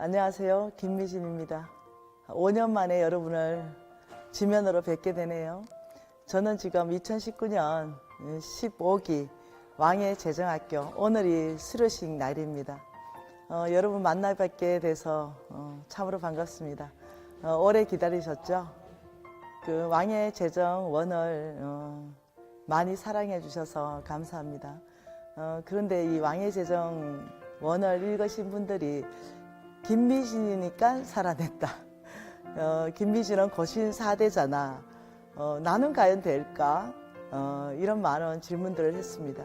안녕하세요. 김미진입니다. 5년 만에 여러분을 지면으로 뵙게 되네요. 저는 지금 2019년 15기 왕의 제정학교, 오늘이 수료식 날입니다. 여러분 만나뵙게 돼서 참으로 반갑습니다. 오래 기다리셨죠? 그 왕의 제정원을 많이 사랑해 주셔서 감사합니다. 그런데 이 왕의 제정원을 읽으신 분들이 김미진이니까 살아냈다. 김미진은 거신 4대잖아. 나는 과연 될까? 이런 많은 질문들을 했습니다.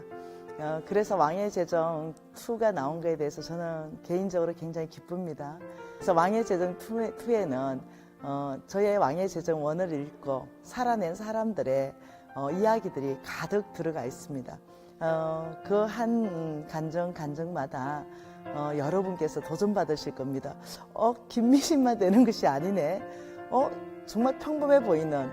그래서 왕의 제정 2가 나온 것에 대해서 저는 개인적으로 굉장히 기쁩니다. 그래서 왕의 제정 2에는 저의 왕의 제정 1을 읽고 살아낸 사람들의 이야기들이 가득 들어가 있습니다. 그 한 간정마다 여러분께서 도전받으실 겁니다. 김미진만 되는 것이 아니네. 정말 평범해 보이는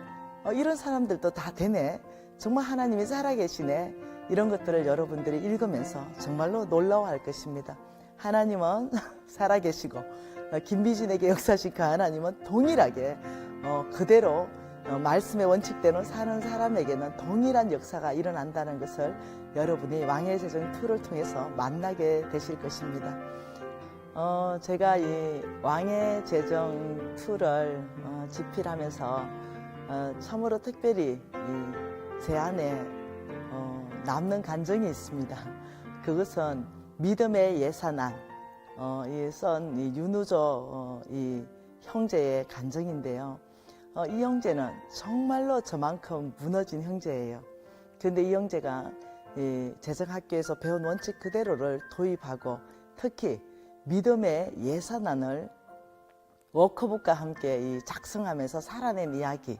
이런 사람들도 다 되네. 정말 하나님이 살아계시네. 이런 것들을 여러분들이 읽으면서 정말로 놀라워할 것입니다. 하나님은 살아계시고 김미진에게 역사하신 그 하나님은 동일하게 그대로 말씀의 원칙대로 사는 사람에게는 동일한 역사가 일어난다는 것을 여러분이 왕의 제정 2를 통해서 만나게 되실 것입니다. 제가 이 왕의 제정 2를 집필하면서 참으로 특별히 제 안에 남는 간정이 있습니다. 그것은 믿음의 예산안, 이 윤우조 이 형제의 간정인데요. 이 형제는 정말로 저만큼 무너진 형제예요. 그런데 이 형제가 이 제정학교에서 배운 원칙 그대로를 도입하고 특히 믿음의 예산안을 워크북과 함께 작성하면서 살아낸 이야기,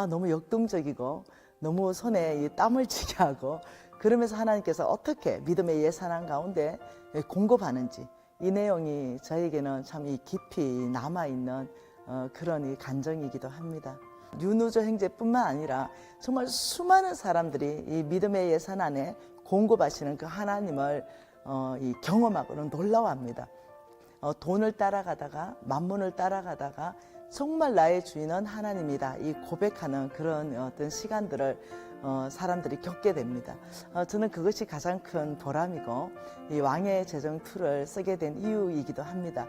너무 역동적이고 너무 손에 땀을 쥐게 하고, 그러면서 하나님께서 어떻게 믿음의 예산안 가운데 공급하는지, 이 내용이 저에게는 참 깊이 남아있는 그런 이 간정이기도 합니다. 윤우조 형제뿐만 아니라 정말 수많은 사람들이 이 믿음의 예산안에 공급하시는 그 하나님을 경험하고는 놀라워합니다. 돈을 따라가다가 만문을 따라가다가 정말 나의 주인은 하나님이다, 이 고백하는 그런 어떤 시간들을 사람들이 겪게 됩니다. 저는 그것이 가장 큰 보람이고 이 왕의 제정 2를 쓰게 된 이유이기도 합니다.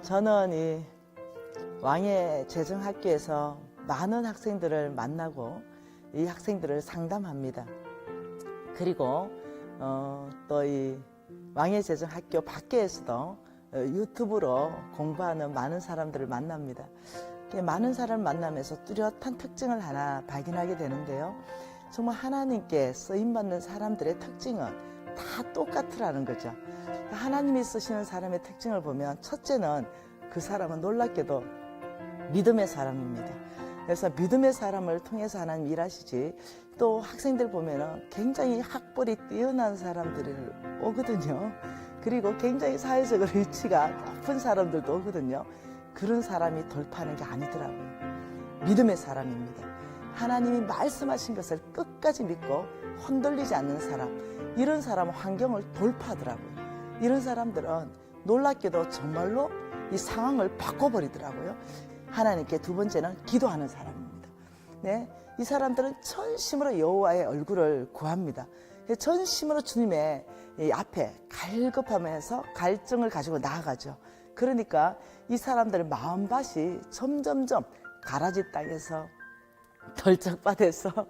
저는 이 왕의 제정학교에서 많은 학생들을 만나고 이 학생들을 상담합니다. 그리고 또 이 왕의 제정학교 밖에서도 유튜브로 공부하는 많은 사람들을 만납니다. 많은 사람을 만나면서 뚜렷한 특징을 하나 발견하게 되는데요. 정말 하나님께 쓰임받는 사람들의 특징은 다 똑같으라는 거죠. 하나님이 쓰시는 사람의 특징을 보면 첫째는 그 사람은 놀랍게도 믿음의 사람입니다. 그래서 믿음의 사람을 통해서 하나님 일하시지, 또 학생들 보면은 굉장히 학벌이 뛰어난 사람들이 오거든요. 그리고 굉장히 사회적으로 위치가 높은 사람들도 오거든요. 그런 사람이 돌파하는 게 아니더라고요. 믿음의 사람입니다. 하나님이 말씀하신 것을 끝까지 믿고 흔들리지 않는 사람, 이런 사람은 환경을 돌파하더라고요. 이런 사람들은 놀랍게도 정말로 이 상황을 바꿔버리더라고요. 하나님께 두 번째는 기도하는 사람입니다. 네, 이 사람들은 전심으로 여호와의 얼굴을 구합니다. 전심으로 주님의 앞에 갈급하면서 갈증을 가지고 나아가죠. 그러니까 이 사람들의 마음밭이 점점점 가라지 땅에서, 덜쩍밭에서,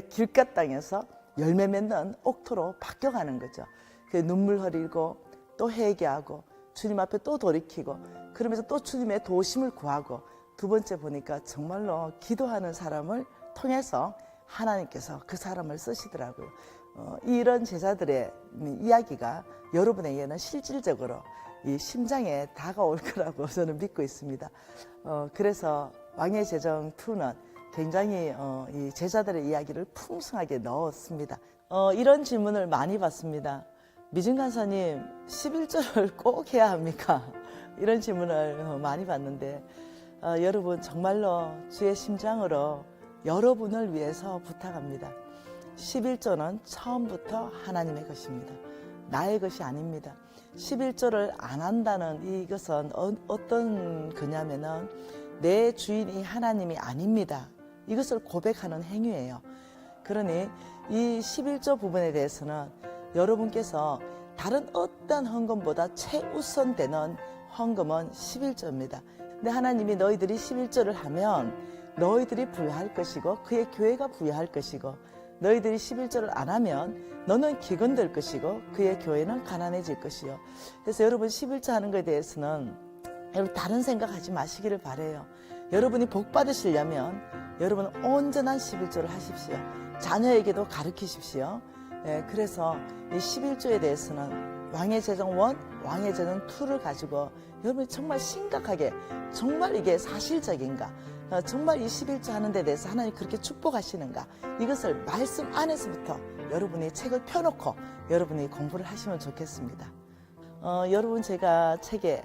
길가 땅에서 열매 맺는 옥토로 바뀌어가는 거죠. 눈물 흘리고 또 회개하고 주님 앞에 또 돌이키고, 그러면서 또 주님의 도심을 구하고, 두 번째 보니까 정말로 기도하는 사람을 통해서 하나님께서 그 사람을 쓰시더라고요. 이런 제자들의 이야기가 여러분에게는 실질적으로 이 심장에 다가올 거라고 저는 믿고 있습니다. 그래서 왕의 제정 2는 굉장히 이 제자들의 이야기를 풍성하게 넣었습니다. 이런 질문을 많이 받습니다. 미진 간사님, 11절을 꼭 해야 합니까? 이런 질문을 많이 받는데, 여러분 정말로 주의 심장으로 여러분을 위해서 부탁합니다. 11조는 처음부터 하나님의 것입니다. 나의 것이 아닙니다. 11조를 안 한다는 이것은 어떤 거냐면은 내 주인이 하나님이 아닙니다. 이것을 고백하는 행위예요. 그러니 이 11조 부분에 대해서는 여러분께서 다른 어떤 헌금보다 최우선되는 헌금은 11조입니다. 근데 하나님이 너희들이 11조를 하면 너희들이 부유할 것이고 그의 교회가 부유할 것이고 너희들이 11조를 안 하면 너는 기근될 것이고 그의 교회는 가난해질 것이요. 그래서 여러분 11조 하는 것에 대해서는 여러분 다른 생각하지 마시기를 바라요. 여러분이 복 받으시려면 여러분은 온전한 11조를 하십시오. 자녀에게도 가르치십시오. 그래서 이 11조에 대해서는 왕의 재정 1, 왕의 재정 2를 가지고 여러분이 정말 심각하게 정말 이게 사실적인가, 정말 이 11조 하는 데 대해서 하나님 그렇게 축복하시는가, 이것을 말씀 안에서부터 여러분이 책을 펴놓고 여러분이 공부를 하시면 좋겠습니다. 여러분, 제가 책에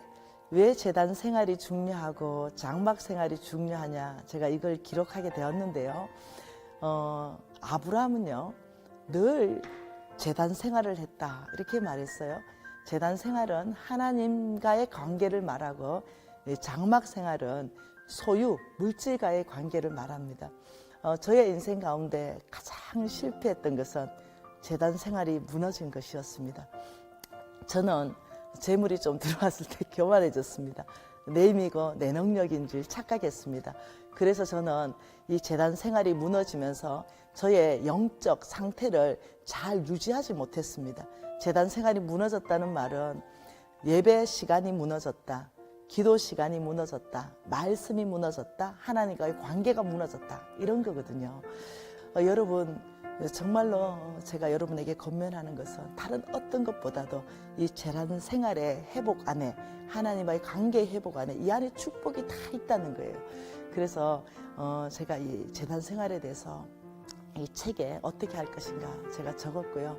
왜 제단 생활이 중요하고 장막 생활이 중요하냐, 제가 이걸 기록하게 되었는데요. 아브라함은요 늘 제단 생활을 했다 이렇게 말했어요. 제단 생활은 하나님과의 관계를 말하고 장막 생활은 소유, 물질과의 관계를 말합니다. 저의 인생 가운데 가장 실패했던 것은 제단 생활이 무너진 것이었습니다. 저는 재물이 좀 들어왔을 때 교만해졌습니다. 내 힘이고 내 능력인 줄 착각했습니다. 그래서 저는 이 제단 생활이 무너지면서 저의 영적 상태를 잘 유지하지 못했습니다. 제단 생활이 무너졌다는 말은 예배 시간이 무너졌다, 기도 시간이 무너졌다, 말씀이 무너졌다, 하나님과의 관계가 무너졌다, 이런 거거든요. 여러분, 정말로 제가 여러분에게 권면하는 것은 다른 어떤 것보다도 이 제단 생활의 회복 안에, 하나님과의 관계의 회복 안에 이 안에 축복이 다 있다는 거예요. 그래서 제가 이 제단 생활에 대해서 이 책에 어떻게 할 것인가 제가 적었고요.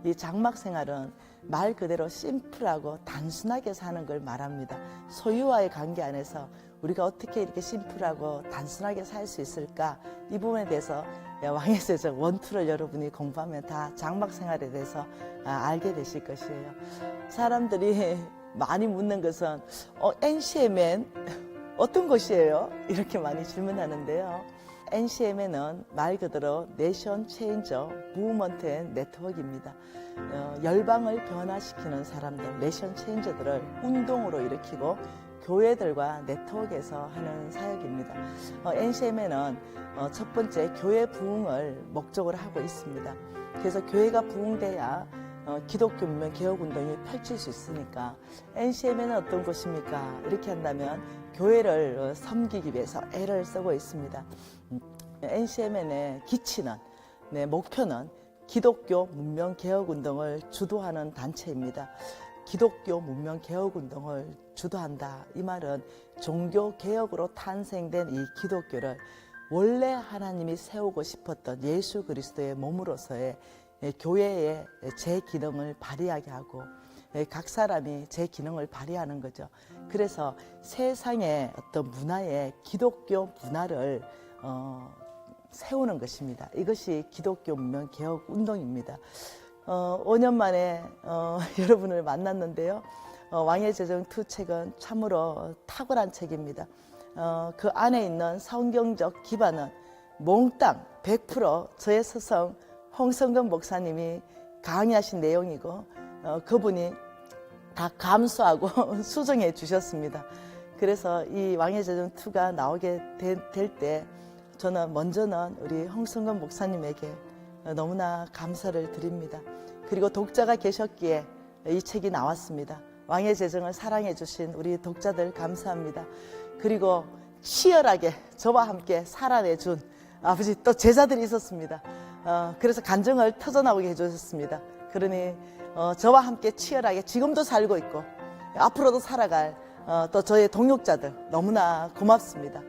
이 장막 생활은 말 그대로 심플하고 단순하게 사는 걸 말합니다. 소유와의 관계 안에서 우리가 어떻게 이렇게 심플하고 단순하게 살 수 있을까, 이 부분에 대해서 왕의 재정 1, 2를 여러분이 공부하면 다 장막 생활에 대해서 알게 되실 것이에요. 사람들이 많이 묻는 것은 NCMN 어떤 것이에요? 이렇게 많이 질문하는데요. NCMN은 말 그대로 내션 체인저 무브먼트 앤 네트워크입니다. 열방을 변화시키는 사람들, 내션 체인저들을 운동으로 일으키고 교회들과 네트워크에서 하는 사역입니다. NCMN은 첫 번째 교회 부흥을 목적으로 하고 있습니다. 그래서 교회가 부흥돼야 기독교 문명 개혁 운동이 펼칠 수 있으니까 NCMN은 어떤 곳입니까? 이렇게 한다면 교회를 섬기기 위해서 애를 쓰고 있습니다. NCMN의 기치는, 목표는 기독교 문명 개혁 운동을 주도하는 단체입니다. 기독교 문명 개혁 운동을 주도한다, 이 말은 종교 개혁으로 탄생된 이 기독교를 원래 하나님이 세우고 싶었던 예수 그리스도의 몸으로서의 교회의 제 기능을 발휘하게 하고 각 사람이 제 기능을 발휘하는 거죠. 그래서 세상의 어떤 문화에 기독교 문화를 세우는 것입니다. 이것이 기독교 문명 개혁 운동입니다. 5년 만에 여러분을 만났는데요. 왕의 재정 2 책은 참으로 탁월한 책입니다. 그 안에 있는 성경적 기반은 몽땅 100% 저의 스승 홍성근 목사님이 강의하신 내용이고 그분이 다 감수하고 수정해 주셨습니다. 그래서 이 왕의 재정 2가 나오게 될 때 저는 먼저는 우리 홍성근 목사님에게 너무나 감사를 드립니다. 그리고 독자가 계셨기에 이 책이 나왔습니다. 왕의 재정을 사랑해 주신 우리 독자들 감사합니다. 그리고 치열하게 저와 함께 살아내준 아버지 또 제자들이 있었습니다. 그래서 간증을 터져나오게 해주셨습니다. 그러니 저와 함께 치열하게 지금도 살고 있고 앞으로도 살아갈 또 저의 동역자들 너무나 고맙습니다.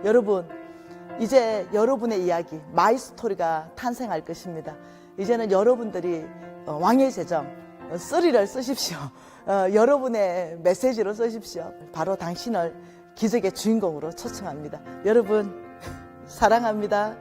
여러분, 이제 여러분의 이야기, 마이 스토리가 탄생할 것입니다. 이제는 여러분들이 왕의 재정 3를 쓰십시오. 여러분의 메시지로 쓰십시오. 바로 당신을 기적의 주인공으로 초청합니다. 여러분 사랑합니다.